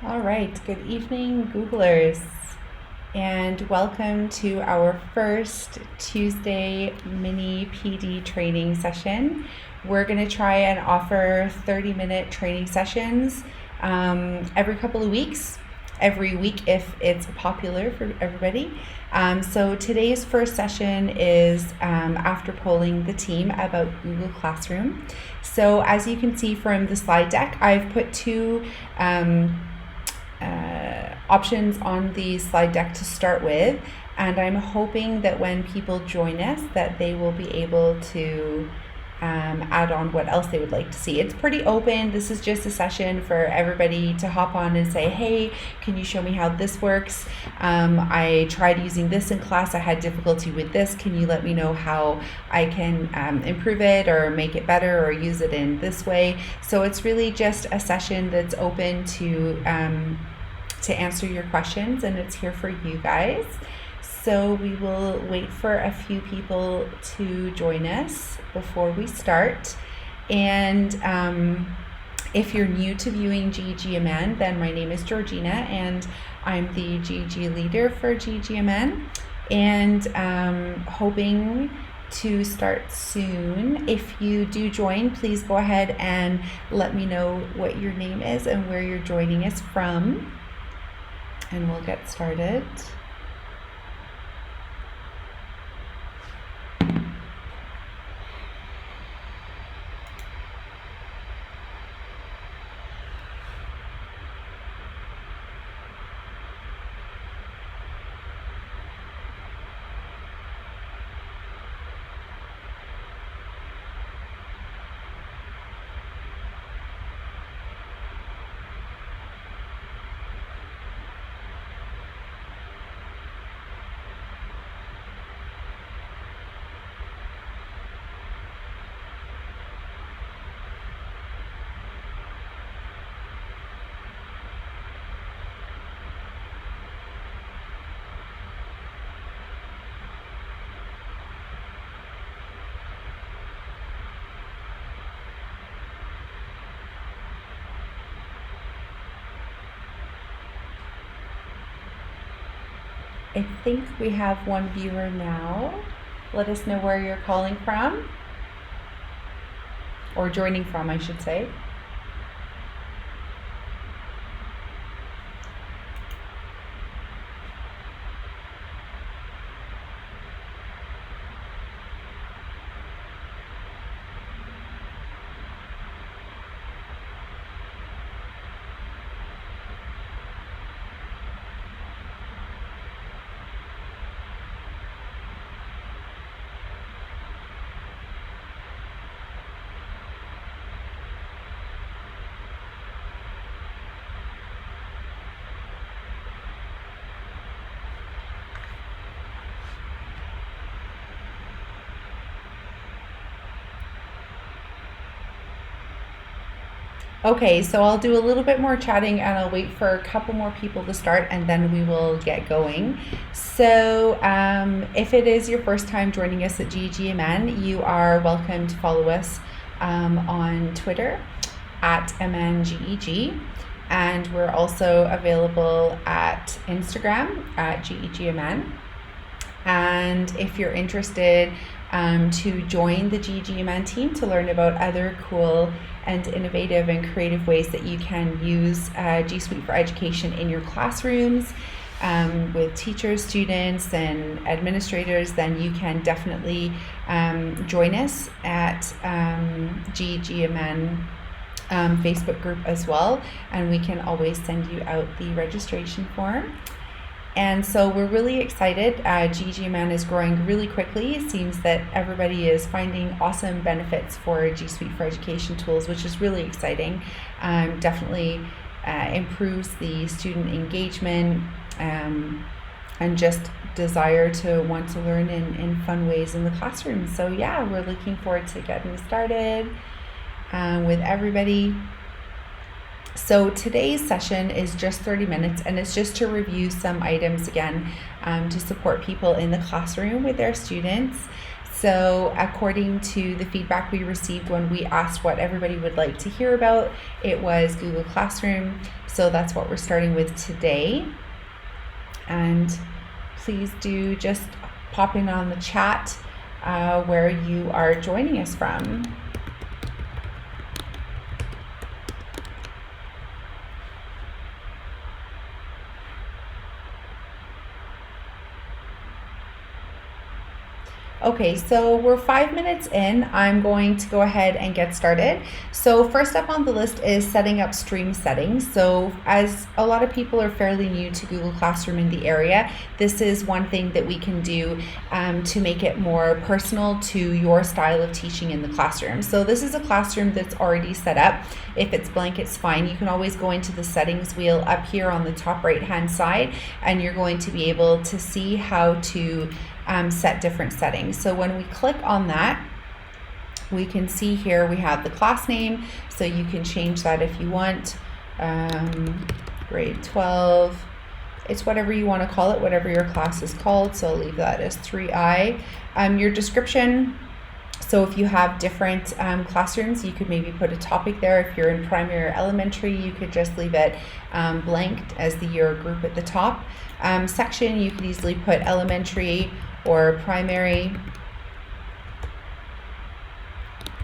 All right, good evening, Googlers, and welcome to our first Tuesday mini PD training session. We're going to try and offer 30-minute training sessions every couple of weeks, every week if it's popular for everybody. So today's first session is after polling the team about Google Classroom. So as you can see from the slide deck, I've put two options on the slide deck to start with, and I'm hoping that when people join us that they will be able to add on what else they would like to see. It's pretty open. This is just a session for everybody to hop on and say, hey, can you show me how this works? I tried using this in class. I had difficulty with this. Can you let me know how I can improve it or make it better or use it in this way? So it's really just a session that's open to answer your questions, and it's here for you guys. So we will wait for a few people to join us before we start. And if you're new to viewing GGMN, then my name is Georgina and I'm the GG leader for GGMN, and hoping to start soon. If you do join, please go ahead and let me know what your name is and where you're joining us from, and we'll get started. I think we have one viewer now. Let us know where you're calling from, or joining from, I should say. Okay, so I'll do a little bit more chatting and I'll wait for a couple more people to start and then we will get going. So if it is your first time joining us at GGMN, you are welcome to follow us on Twitter at MNGEG, and we're also available at Instagram at GEGMN. And if you're interested to join the GGMN team to learn about other cool and innovative and creative ways that you can use G Suite for Education in your classrooms with teachers, students, and administrators, then you can definitely join us at GGMN Facebook group as well, and we can always send you out the registration form. And so we're really excited. GGMN is growing really quickly. It seems that everybody is finding awesome benefits for G Suite for Education tools, which is really exciting. Definitely improves the student engagement and just desire to want to learn in fun ways in the classroom. So yeah, we're looking forward to getting started with everybody. So today's session is just 30 minutes, and it's just to review some items again to support people in the classroom with their students. So according to the feedback we received when we asked what everybody would like to hear about, it was Google Classroom. So that's what we're starting with today. And please do just pop in on the chat where you are joining us from. Okay, so we're 5 minutes in. I'm going to go ahead and get started. So first up on the list is setting up stream settings. So as a lot of people are fairly new to Google Classroom in the area, this is one thing that we can do to make it more personal to your style of teaching in the classroom. So this is a classroom that's already set up. If it's blank, it's fine. You can always go into the settings wheel up here on the top right hand side, and you're going to be able to see how to set different settings. So when we click on that, we can see here we have the class name, so you can change that if you want. Grade 12, it's whatever you want to call it, whatever your class is called, so I'll leave that as 3I. Your description, so if you have different classrooms, you could maybe put a topic there. If you're in primary or elementary, you could just leave it blanked as the year group at the top. Section, you could easily put elementary or primary,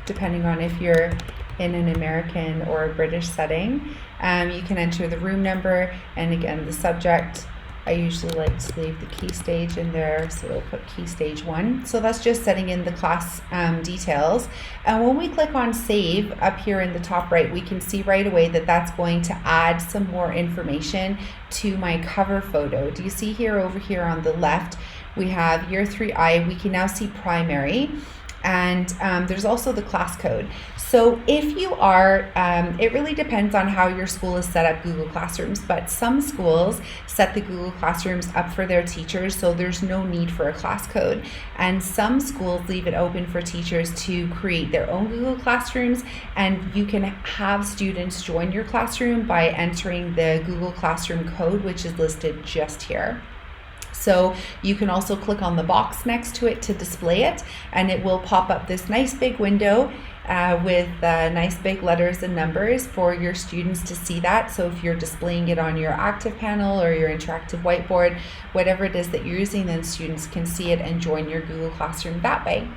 depending on if you're in an American or a British setting. You can enter the room number, and again the subject. I usually like to leave the key stage in there, so we'll put key stage 1. So that's just setting in the class details. And when we click on save up here in the top right, we can see right away that that's going to add some more information to my cover photo. Do you see here over here on the left, we have year 3I, we can now see primary, and there's also the class code. So if you are, it really depends on how your school has set up Google Classrooms, but some schools set the Google Classrooms up for their teachers, so there's no need for a class code. And some schools leave it open for teachers to create their own Google Classrooms, and you can have students join your classroom by entering the Google Classroom code, which is listed just here. So you can also click on the box next to it to display it, and it will pop up this nice big window with nice big letters and numbers for your students to see that. So if you're displaying it on your active panel or your interactive whiteboard, whatever it is that you're using, then students can see it and join your Google Classroom that way.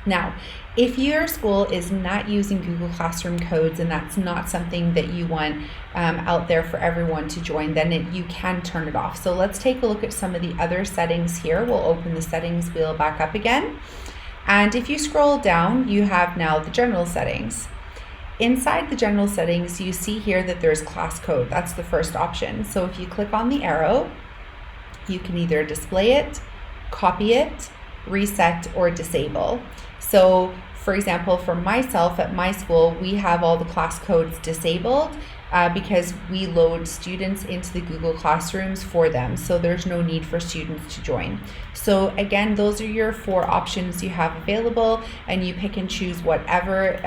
Now, if your school is not using Google Classroom codes and that's not something that you want out there for everyone to join, then you can turn it off. So let's take a look at some of the other settings here. We'll open the settings wheel back up again. And if you scroll down, you have now the general settings. Inside the general settings, you see here that there's class code. That's the first option. So if you click on the arrow, you can either display it, copy it, reset, or disable. So for example, for myself at my school, we have all the class codes disabled because we load students into the Google Classrooms for them. So there's no need for students to join. So again, those are your 4 options you have available, and you pick and choose whatever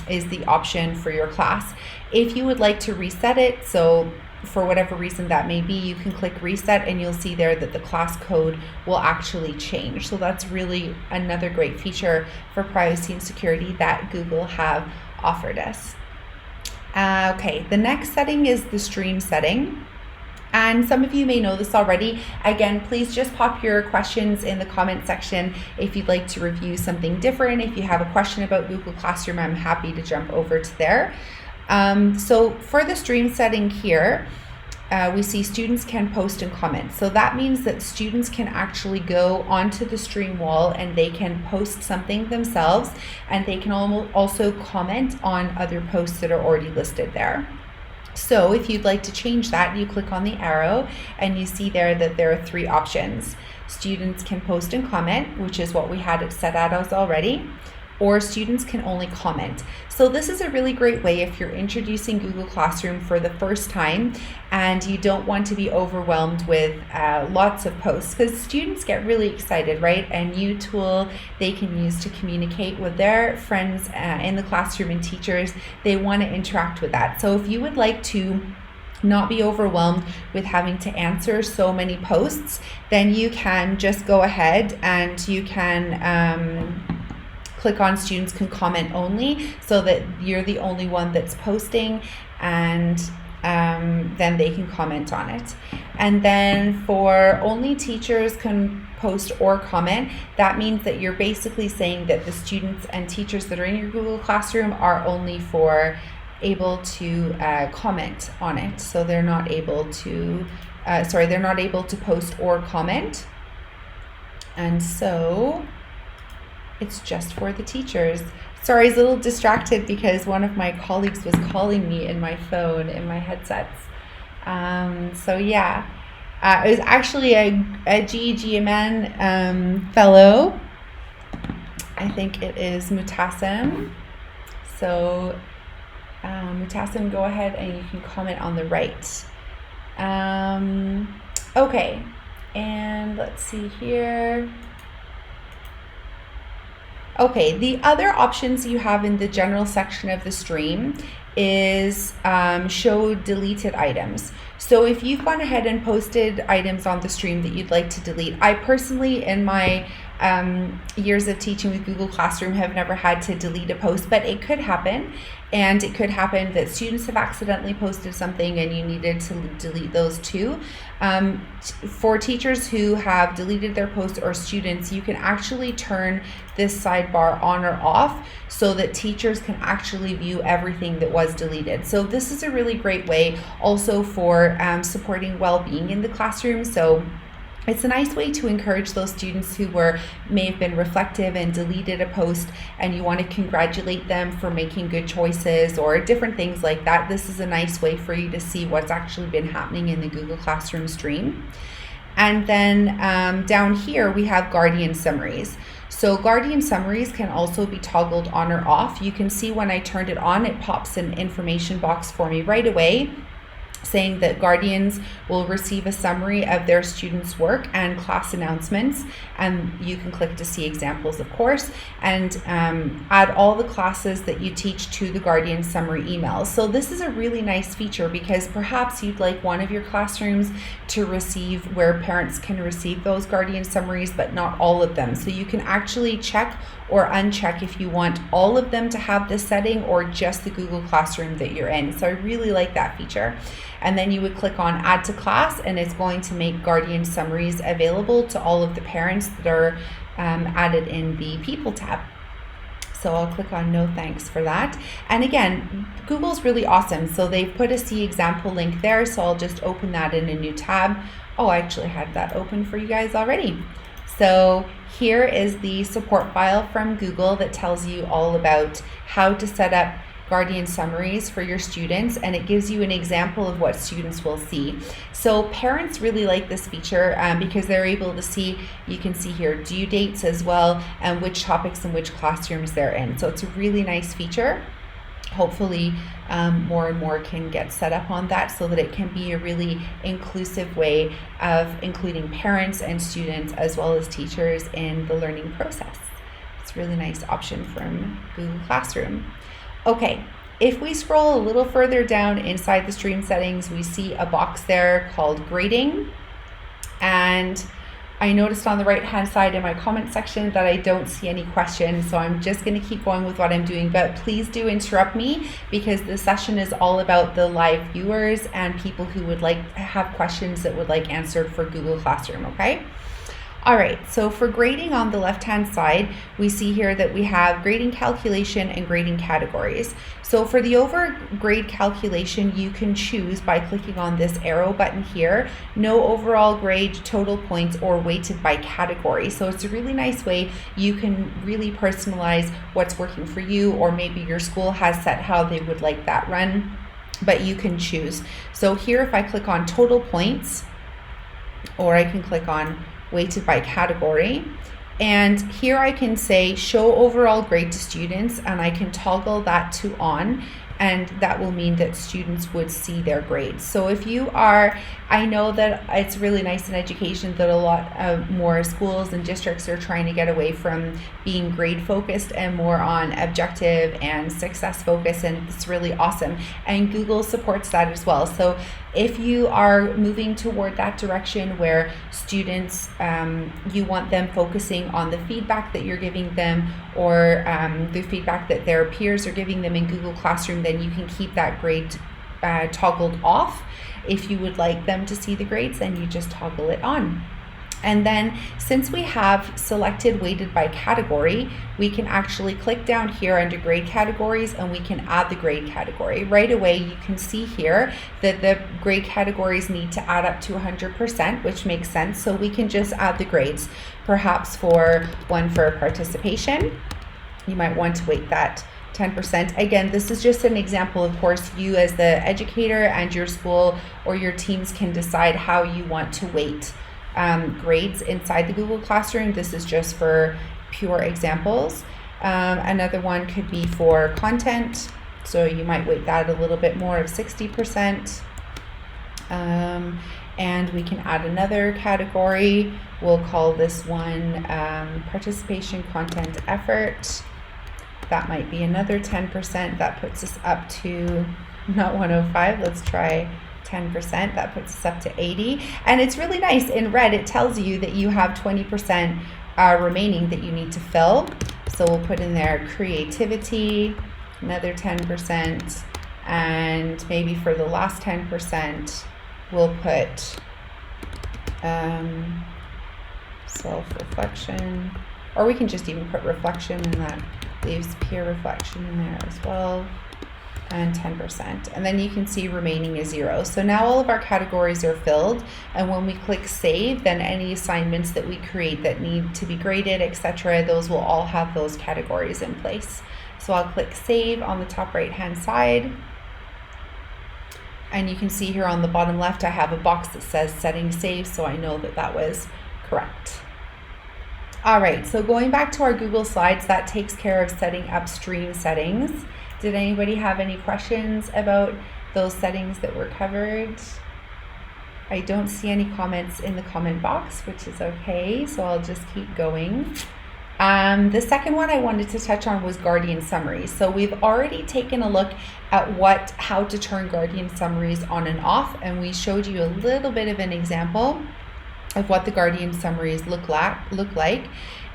is the option for your class. If you would like to reset it, so for whatever reason that may be, you can click reset and you'll see there that the class code will actually change. So that's really another great feature for privacy and security that Google have offered us. Okay, the next setting is the stream setting. And some of you may know this already. Again, please just pop your questions in the comment section if you'd like to review something different. If you have a question about Google Classroom, I'm happy to jump over to there. So for the stream setting here, we see students can post and comment. So that means that students can actually go onto the stream wall and they can post something themselves, and they can also comment on other posts that are already listed there. So if you'd like to change that, you click on the arrow and you see there that there are 3 options. Students can post and comment, which is what we had it set out as already, or students can only comment. So this is a really great way if you're introducing Google Classroom for the first time and you don't want to be overwhelmed with lots of posts, because students get really excited, right? A new tool they can use to communicate with their friends in the classroom and teachers, they want to interact with that. So if you would like to not be overwhelmed with having to answer so many posts, then you can just go ahead and you can click on students can comment only, so that you're the only one that's posting, and then they can comment on it. And then for only teachers can post or comment, that means that you're basically saying that the students and teachers that are in your Google Classroom are only able to comment on it. So they're not able to, they're not able to post or comment. And so it's just for the teachers. Sorry, I was a little distracted because one of my colleagues was calling me in my phone, in my headsets. So yeah, it was actually a GEGMN fellow. I think it is Mutassim. So Mutassim, go ahead and you can comment on the right. Okay, and let's see here. Okay, the other options you have in the general section of the stream is show deleted items. So if you've gone ahead and posted items on the stream that you'd like to delete, I personally, in my years of teaching with Google Classroom, have never had to delete a post, but it could happen. And it could happen that students have accidentally posted something and you needed to delete those too. For teachers who have deleted their posts, or students, you can actually turn this sidebar on or off so that teachers can actually view everything that was deleted. So this is a really great way also for supporting well-being in the classroom. So it's a nice way to encourage those students who may have been reflective and deleted a post, and you want to congratulate them for making good choices or different things like that. This is a nice way for you to see what's actually been happening in the Google Classroom stream. And then down here we have Guardian Summaries. So Guardian Summaries can also be toggled on or off. You can see when I turned it on, it pops an information box for me right away, saying that Guardians will receive a summary of their students' work and class announcements, and you can click to see examples, of course, and add all the classes that you teach to the Guardian Summary emails. So this is a really nice feature because perhaps you'd like one of your classrooms to receive, where parents can receive those Guardian Summaries, but not all of them. So you can actually check or uncheck if you want all of them to have this setting or just the Google Classroom that you're in. So I really like that feature. And then you would click on Add to Class, and it's going to make Guardian Summaries available to all of the parents that are added in the People tab. So I'll click on No Thanks for that. And again, Google's really awesome. So they've put a See Example link there. So I'll just open that in a new tab. Oh, I actually had that open for you guys already. So here is the support file from Google that tells you all about how to set up Guardian Summaries for your students, and it gives you an example of what students will see. So parents really like this feature because they're able to see, you can see here due dates as well, and which topics and which classrooms they're in. So it's a really nice feature. Hopefully more and more can get set up on that so that it can be a really inclusive way of including parents and students as well as teachers in the learning process. It's a really nice option from Google Classroom. Okay, if we scroll a little further down inside the stream settings, we see a box there called Grading, and I noticed on the right hand side in my comment section that I don't see any questions, so I'm just going to keep going with what I'm doing, but please do interrupt me because the session is all about the live viewers and people who would like to have questions that would like answered for Google Classroom, okay? All right, so for grading on the left-hand side, we see here that we have grading calculation and grading categories. So for the grade calculation, you can choose by clicking on this arrow button here, no overall grade, total points, or weighted by category. So it's a really nice way you can really personalize what's working for you, or maybe your school has set how they would like that run, but you can choose. So here, if I click on total points, or I can click on weighted by category, and here I can say show overall grade to students, and I can toggle that to on, and that will mean that students would see their grades. So if you are, I know that it's really nice in education that a lot of more schools and districts are trying to get away from being grade focused and more on objective and success focused, and it's really awesome. And Google supports that as well. So If you are moving toward that direction where students, you want them focusing on the feedback that you're giving them, or the feedback that their peers are giving them in Google Classroom, then you can keep that grade toggled off. If you would like them to see the grades, then you just toggle it on. And then since we have selected weighted by category, we can actually click down here under grade categories and we can add the grade category. Right away, you can see here that the grade categories need to add up to 100%, which makes sense. So we can just add the grades, perhaps for one for participation. You might want to weight that 10%. Again, this is just an example. Of course, you as the educator and your school or your teams can decide how you want to weight grades inside the Google Classroom. This is just for pure examples. Another one could be for content. So you might weight that a little bit more of 60%. And we can add another category. We'll call this one participation, content, effort. That might be another 10%. That puts us up to not 105. Let's try 10%. That puts us up to 80. And it's really nice. In red, it tells you that you have 20% remaining that you need to fill. So we'll put in there creativity, another 10%. And maybe for the last 10%, we'll put self-reflection. Or we can just even put reflection, and that leaves peer reflection in there as well. And 10%. And then you can see remaining is 0. So now all of our categories are filled. And when we click save, then any assignments that we create that need to be graded, etc., those will all have those categories in place. So I'll click save on the top right hand side. And you can see here on the bottom left, I have a box that says setting save. So I know that that was correct. All right, so going back to our Google Slides, that takes care of setting up stream settings. Did anybody have any questions about those settings that were covered? I don't see any comments in the comment box, which is okay, so I'll just keep going. The second one I wanted to touch on was Guardian Summaries. So we've already taken a look at how to turn Guardian Summaries on and off, and we showed you a little bit of an example of what the Guardian Summaries look like.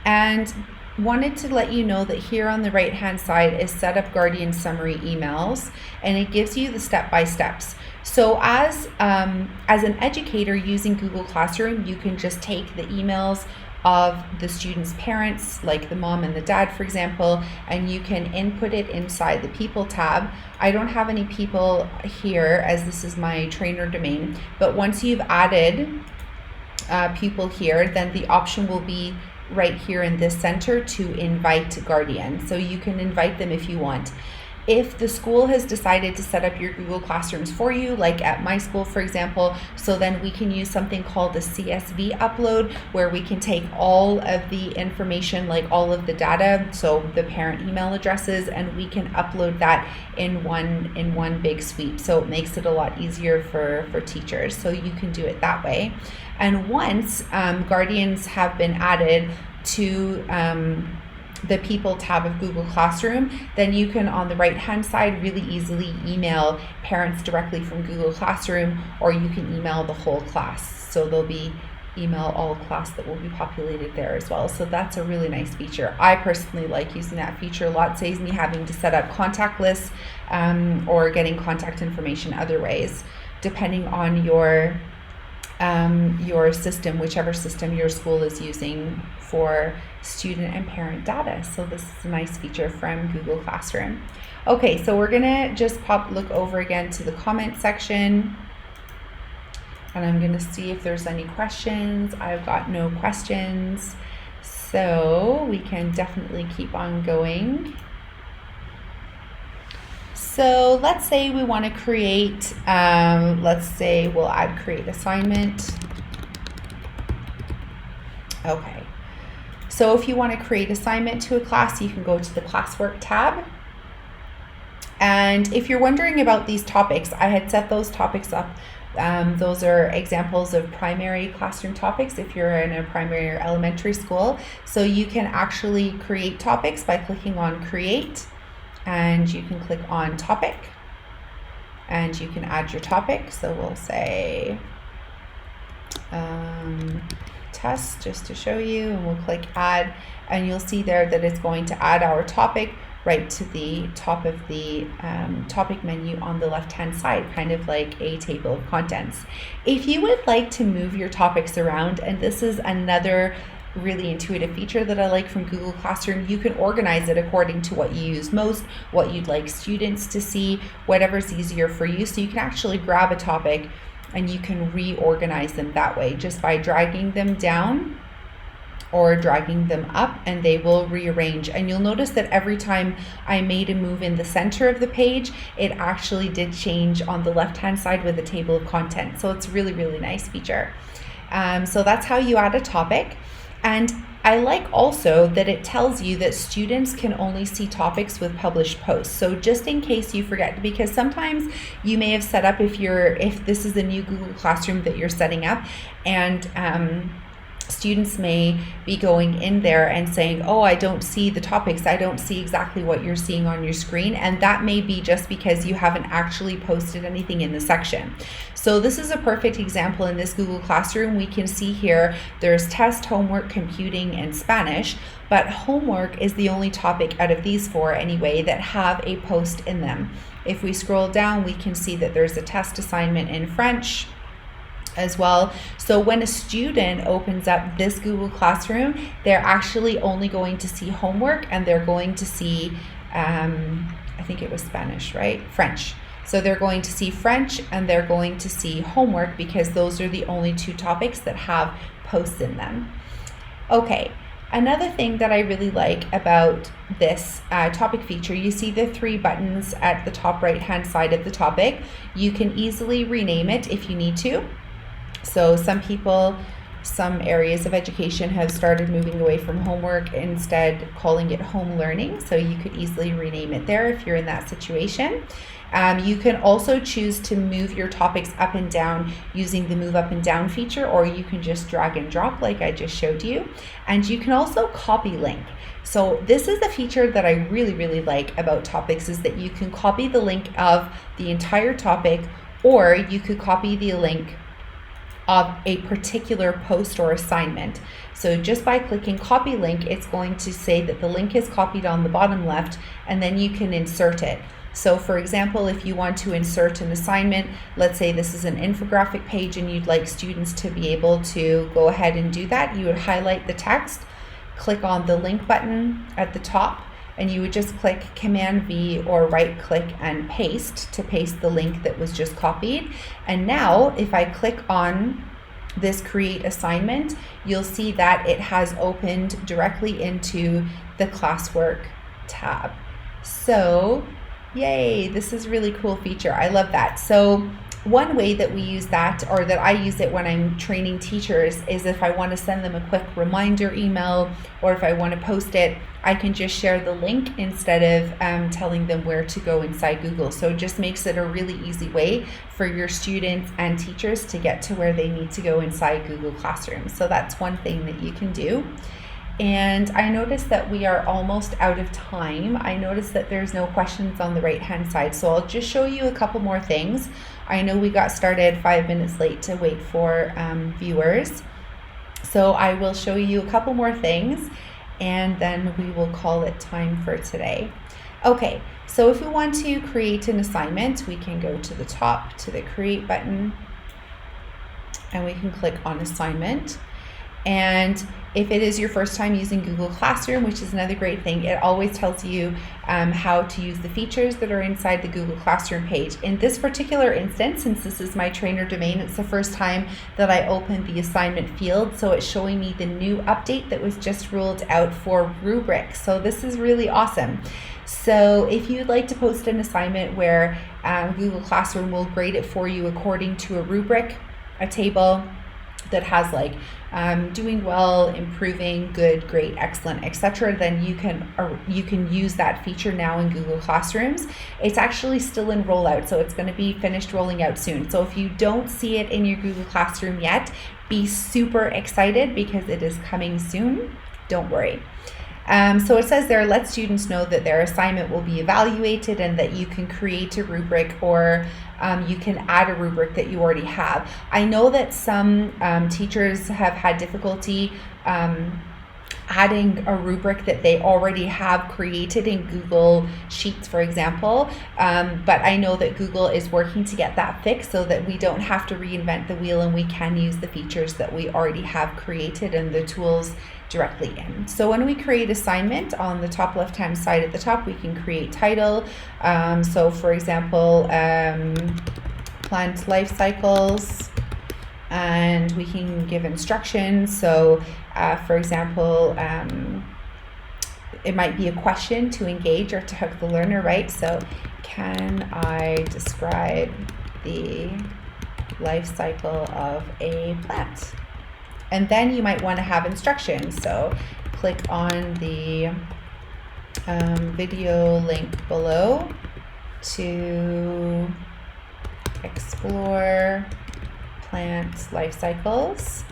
And wanted to let you know that here on the right hand side is set up Guardian Summary emails, and it gives you the step-by-steps. So as an educator using Google Classroom, you can just take the emails of the students' parents, like the mom and the dad, for example, and you can input it inside the people tab. I don't have any people here as this is my trainer domain, but once you've added pupil here, then the option will be right here in this center to invite Guardian. So you can invite them if you want. If the school has decided to set up your Google Classrooms for you, like at my school, for example, so then we can use something called the Csv Upload, where we can take all of the information, like all of the data, so the parent email addresses, and we can upload that in one big sweep. So it makes it a lot easier for teachers. So you can do it that way. And once Guardians have been added to the People tab of Google Classroom, then you can, on the right hand side, really easily email parents directly from Google Classroom, or you can email the whole class. So there'll be email all class that will be populated there as well. So that's a really nice feature. I personally like using that feature a lot. It saves me having to set up contact lists or getting contact information other ways, depending on your system, whichever system your school is using for student and parent data. So this is a nice feature from Google Classroom. Okay, so we're gonna just look over again to the comment section, and I'm gonna see if there's any questions. I've got no questions, so we can definitely keep on going. So let's say we want to create, let's say we'll add create assignment. Okay, so if you want to create assignment to a class, you can go to the classwork tab. And if you're wondering about these topics, I had set those topics up. Those are examples of primary classroom topics if you're in a primary or elementary school. So you can actually create topics by clicking on create, and you can click on topic. and you can add your topic. So we'll say test just to show you, and we'll click add, and you'll see there that it's going to add our topic right to the top of the topic menu on the left hand side, kind of like a table of contents. If you would like to move your topics around, and this is another really intuitive feature that I like from Google Classroom, you can organize it according to what you use most, what you'd like students to see, whatever's easier for you. So you can actually grab a topic and you can reorganize them that way just by dragging them down or dragging them up, and they will rearrange. And you'll notice that every time I made a move in the center of the page, it actually did change on the left hand side with the table of content. So it's really, really nice feature. So that's how you add a topic. And I like also that it tells you that students can only see topics with published posts. So just in case you forget, because sometimes you may have set up, if this is a new Google Classroom that you're setting up, and students may be going in there and saying, oh, I don't see the topics, I don't see exactly what you're seeing on your screen, and that may be just because you haven't actually posted anything in the section. So this is a perfect example. In this Google Classroom, we can see here there's test, homework, computing, and Spanish, but homework is the only topic out of these four anyway that have a post in them. If we scroll down, we can see that there's a test assignment in French as well. So when a student opens up this Google Classroom, they're actually only going to see homework, and they're going to see, I think it was Spanish, right? French. So they're going to see French and they're going to see homework, because those are the only two topics that have posts in them. Okay. Another thing that I really like about this topic feature, you see the three buttons at the top right hand side of the topic. You can easily rename it if you need to. So some areas of education have started moving away from homework, instead calling it home learning. So you could easily rename it there if you're in that situation. You can also choose to move your topics up and down using the move up and down feature, or you can just drag and drop like I just showed you. And you can also copy link. So this is the feature that I really, really like about topics, is that you can copy the link of the entire topic, or you could copy the link of a particular post or assignment. So just by clicking copy link, it's going to say that the link is copied on the bottom left, and then you can insert it. So for example, if you want to insert an assignment, let's say this is an infographic page and you'd like students to be able to go ahead and do that, you would highlight the text, click on the link button at the top, and you would just click Command V or right click and paste to paste the link that was just copied. And now if I click on this create assignment, you'll see that it has opened directly into the classwork tab. So yay, this is a really cool feature. I love that. So one way that we use that, or that I use it when I'm training teachers, is if I want to send them a quick reminder email, or if I want to post it, I can just share the link instead of telling them where to go inside Google. So it just makes it a really easy way for your students and teachers to get to where they need to go inside Google Classroom. So that's one thing that you can do. And I noticed that we are almost out of time. I noticed that there's no questions on the right hand side, so I'll just show you a couple more things. I know we got started 5 minutes late to wait for viewers, so I will show you a couple more things and then we will call it time for today. Okay, so if we want to create an assignment, we can go to the top to the create button and we can click on assignment. And if it is your first time using Google Classroom, which is another great thing, it always tells you how to use the features that are inside the Google Classroom page. In this particular instance, since this is my trainer domain, it's the first time that I opened the assignment field, so it's showing me the new update that was just rolled out for Rubric. So this is really awesome. So if you'd like to post an assignment where Google Classroom will grade it for you according to a rubric, a table that has like doing well, improving, good, great, excellent, etc., then you can use that feature now in Google Classrooms. It's actually still in rollout, so it's going to be finished rolling out soon. So if you don't see it in your Google Classroom yet, be super excited because it is coming soon. Don't worry. So it says there, let students know that their assignment will be evaluated and that you can create a rubric, or you can add a rubric that you already have. I know that some teachers have had difficulty adding a rubric that they already have created in Google Sheets, for example. But I know that Google is working to get that fixed so that we don't have to reinvent the wheel and we can use the features that we already have created and the tools directly in. So when we create assignment, on the top left hand side at the top, we can create title. So for example, plant life cycles, and we can give instructions. So for example, it might be a question to engage or to hook the learner, right? So can I describe the life cycle of a plant? And then you might want to have instructions. So click on the video link below to explore plant life cycles.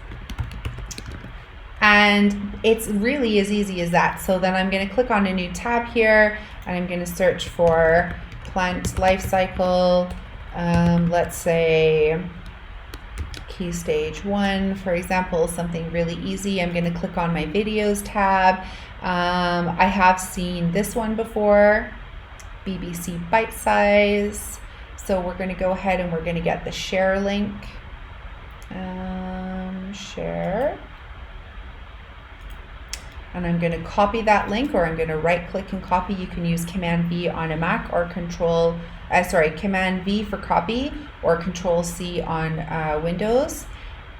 And it's really as easy as that. So then I'm going to click on a new tab here, and I'm going to search for plant life cycle. Let's say key stage 1, for example, something really easy. I'm going to click on my videos tab. I have seen this one before, BBC Bite Size. So we're going to go ahead and we're going to get the share link. Share. And I'm going to copy that link, or I'm going to right click and copy. You can use Command V on a Mac, or Command V for copy, or Control C on Windows.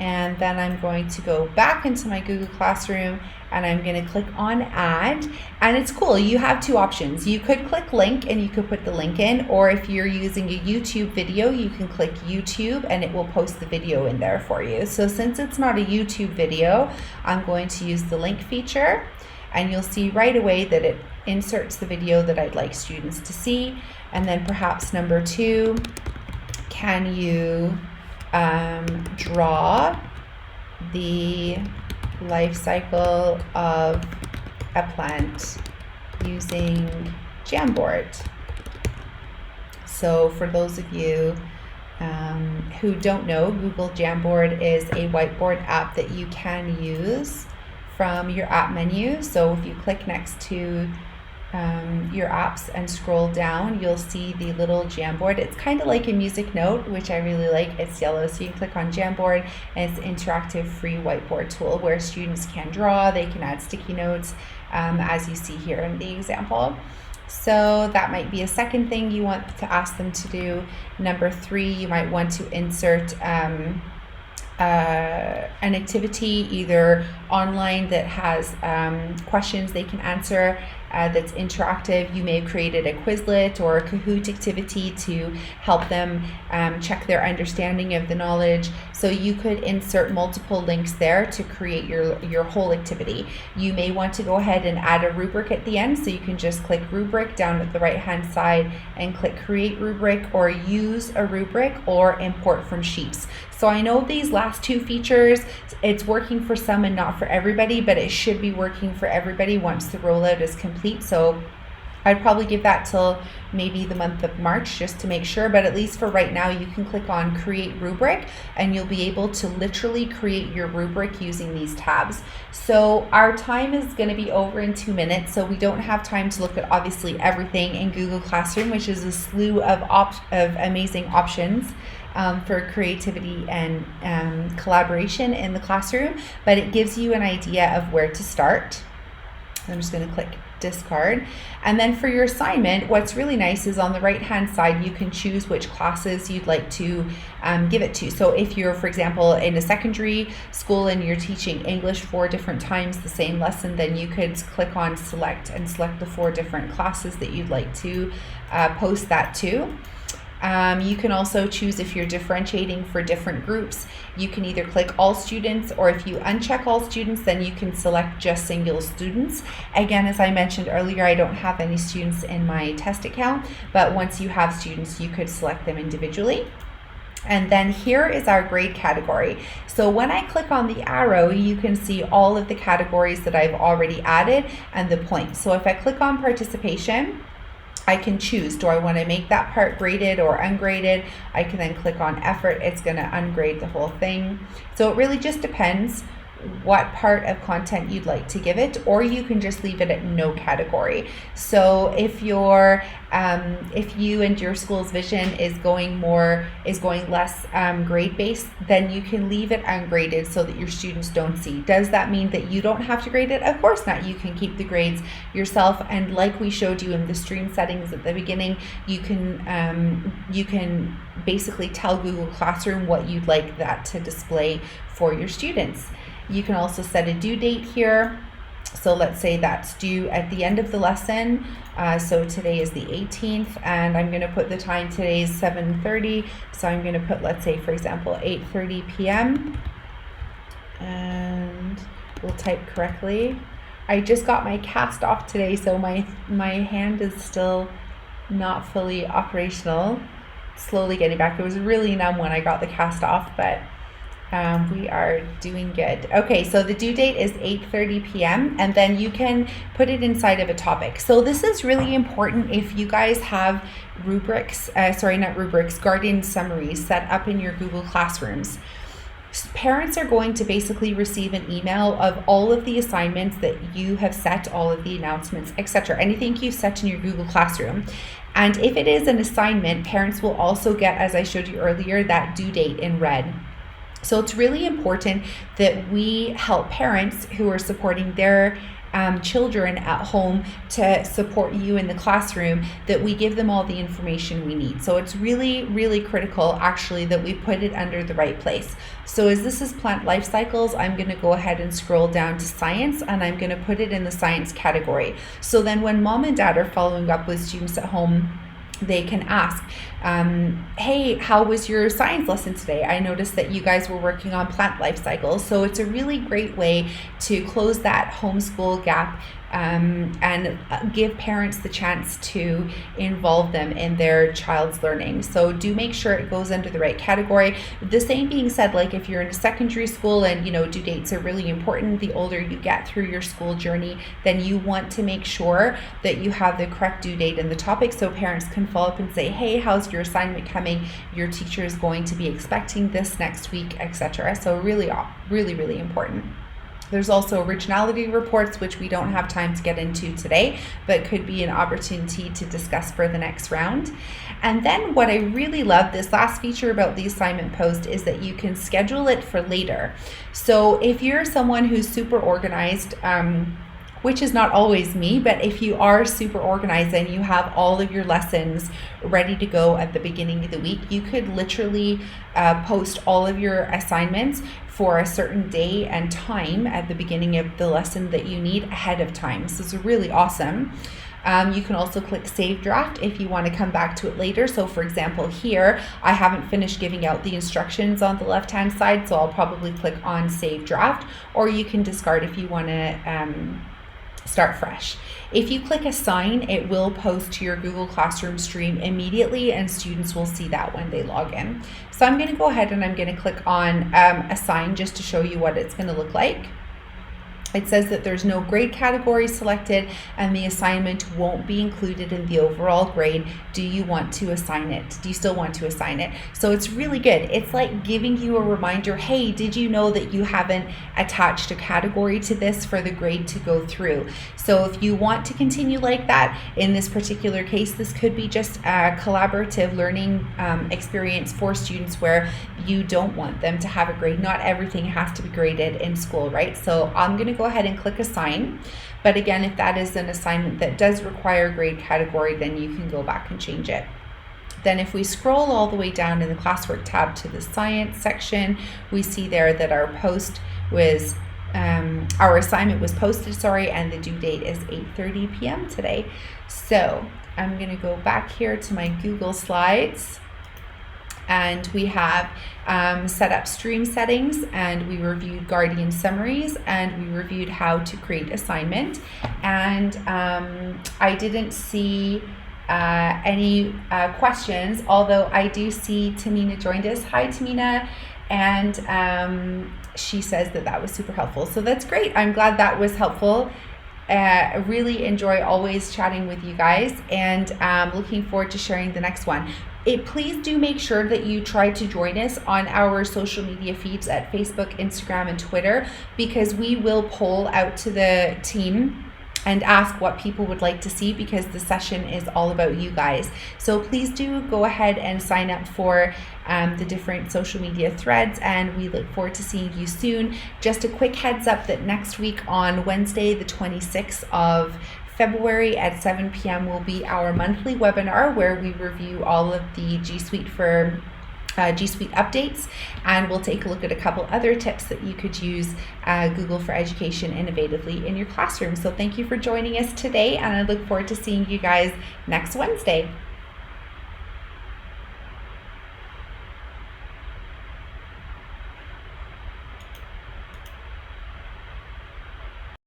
And then I'm going to go back into my Google Classroom, and I'm going to click on add. And it's cool, you have two options. You could click link and you could put the link in, or if you're using a YouTube video, you can click YouTube and it will post the video in there for you. So since it's not a YouTube video, I'm going to use the link feature, and you'll see right away that it inserts the video that I'd like students to see. And then perhaps number 2, can you draw the life cycle of a plant using Jamboard? So for those of you who don't know, Google Jamboard is a whiteboard app that you can use from your app menu. So if you click next to your apps and scroll down, you'll see the little Jamboard. It's kind of like a music note, which I really like. It's yellow, so you can click on Jamboard, and it's an interactive free whiteboard tool where students can draw, they can add sticky notes, as you see here in the example. So that might be a second thing you want to ask them to do. Number 3, you might want to insert an activity either online that has questions they can answer, that's interactive. You may have created a Quizlet or a Kahoot activity to help them check their understanding of the knowledge. So you could insert multiple links there to create your whole activity. You may want to go ahead and add a rubric at the end, so you can just click rubric down at the right hand side and click create rubric, or use a rubric, or import from sheets. So I know these last 2 features, it's working for some and not for everybody, but it should be working for everybody once the rollout is complete. So I'd probably give that till maybe the month of March just to make sure, but at least for right now, you can click on create rubric and you'll be able to literally create your rubric using these tabs. So our time is going to be over in 2 minutes, so we don't have time to look at obviously everything in Google Classroom, which is a slew of amazing options for creativity and collaboration in the classroom, but it gives you an idea of where to start. I'm just going to click discard. And then for your assignment, what's really nice is on the right hand side, you can choose which classes you'd like to give it to. So if you're, for example, in a secondary school and you're teaching English 4 different times the same lesson, then you could click on select and select the 4 different classes that you'd like to post that to. You can also choose if you're differentiating for different groups. You can either click all students, or if you uncheck all students, then you can select just single students. Again, as I mentioned earlier, I don't have any students in my test account, but once you have students, you could select them individually. And then here is our grade category. So when I click on the arrow, you can see all of the categories that I've already added and the points. So if I click on participation, I can choose, do I want to make that part graded or ungraded? I can then click on effort, it's going to ungrade the whole thing. So it really just depends what part of content you'd like to give it, or you can just leave it at no category. So if you and your school's vision is going less grade based, then you can leave it ungraded so that your students don't see. Does that mean that you don't have to grade it? Of course not. You can keep the grades yourself, and like we showed you in the stream settings at the beginning, you can basically tell Google Classroom what you'd like that to display for your students. You can also set a due date here. So let's say that's due at the end of the lesson. So today is the 18th, and I'm going to put the time, today is 7:30. So I'm going to put, let's say, for example, 8:30 p.m. And we'll type correctly. I just got my cast off today, so my hand is still not fully operational. Slowly getting back. It was really numb when I got the cast off, but we are doing good. Okay, so the due date is 8:30 p.m. and then you can put it inside of a topic. So this is really important if you guys have Guardian Summaries set up in your Google Classrooms. Parents are going to basically receive an email of all of the assignments that you have set, all of the announcements, etc. Anything you set in your Google Classroom. And if it is an assignment, parents will also get, as I showed you earlier, that due date in red. So it's really important that we help parents who are supporting their children at home to support you in the classroom, that we give them all the information we need. So it's really, really critical actually that we put it under the right place. So as this is plant life cycles, I'm going to go ahead and scroll down to science, and I'm going to put it in the science category. So then when mom and dad are following up with students at home, they can ask, hey, how was your science lesson today? I noticed that you guys were working on plant life cycles. So it's a really great way to close that homeschool gap and give parents the chance to involve them in their child's learning. So do make sure it goes under the right category. The same being said, like if you're in a secondary school and due dates are really important, the older you get through your school journey, then you want to make sure that you have the correct due date in the topic so parents can follow up and say, hey, how's your assignment coming? Your teacher is going to be expecting this next week, etc. So really, really, really important. There's also originality reports, which we don't have time to get into today, but could be an opportunity to discuss for the next round. And then what I really love, this last feature about the assignment post, is that you can schedule it for later. So if you're someone who's super organized, which is not always me, but if you are super organized and you have all of your lessons ready to go at the beginning of the week, you could literally post all of your assignments for a certain day and time at the beginning of the lesson that you need ahead of time. So it's really awesome. You can also click Save Draft if you want to come back to it later. So for example, here, I haven't finished giving out the instructions on the left-hand side, so I'll probably click on Save Draft, or you can discard if you want to start fresh. If you click Assign, it will post to your Google Classroom stream immediately, and students will see that when they log in. So I'm going to go ahead and I'm going to click on Assign just to show you what it's going to look like. It says that there's no grade category selected and the assignment won't be included in the overall grade. Do you want to assign it? Do you still want to assign it? So it's really good. It's like giving you a reminder, hey, did you know that you haven't attached a category to this for the grade to go through? So if you want to continue like that, in this particular case, this could be just a collaborative learning experience for students where you don't want them to have a grade. Not everything has to be graded in school, right? So I'm going to go ahead and click Assign. But again, if that is an assignment that does require a grade category, then you can go back and change it. Then if we scroll all the way down in the classwork tab to the science section, we see there that our assignment was posted, and the due date is 8:30 p.m. today. So I'm going to go back here to my Google Slides, and we have set up stream settings, and we reviewed Guardian Summaries, and we reviewed how to create assignment. And I didn't see any questions, although I do see Tamina joined us. Hi, Tamina. And she says that was super helpful. So that's great. I'm glad that was helpful. I really enjoy always chatting with you guys, and looking forward to sharing the next one. Please do make sure that you try to join us on our social media feeds at Facebook, Instagram, and Twitter, because we will poll out to the team and ask what people would like to see, because the session is all about you guys. So please do go ahead and sign up for the different social media threads, and we look forward to seeing you soon. Just a quick heads up that next week on Wednesday, the 26th of February at 7 p.m. will be our monthly webinar where we review all of the G Suite for G Suite updates, and we'll take a look at a couple other tips that you could use Google for Education innovatively in your classroom. So thank you for joining us today, and I look forward to seeing you guys next Wednesday.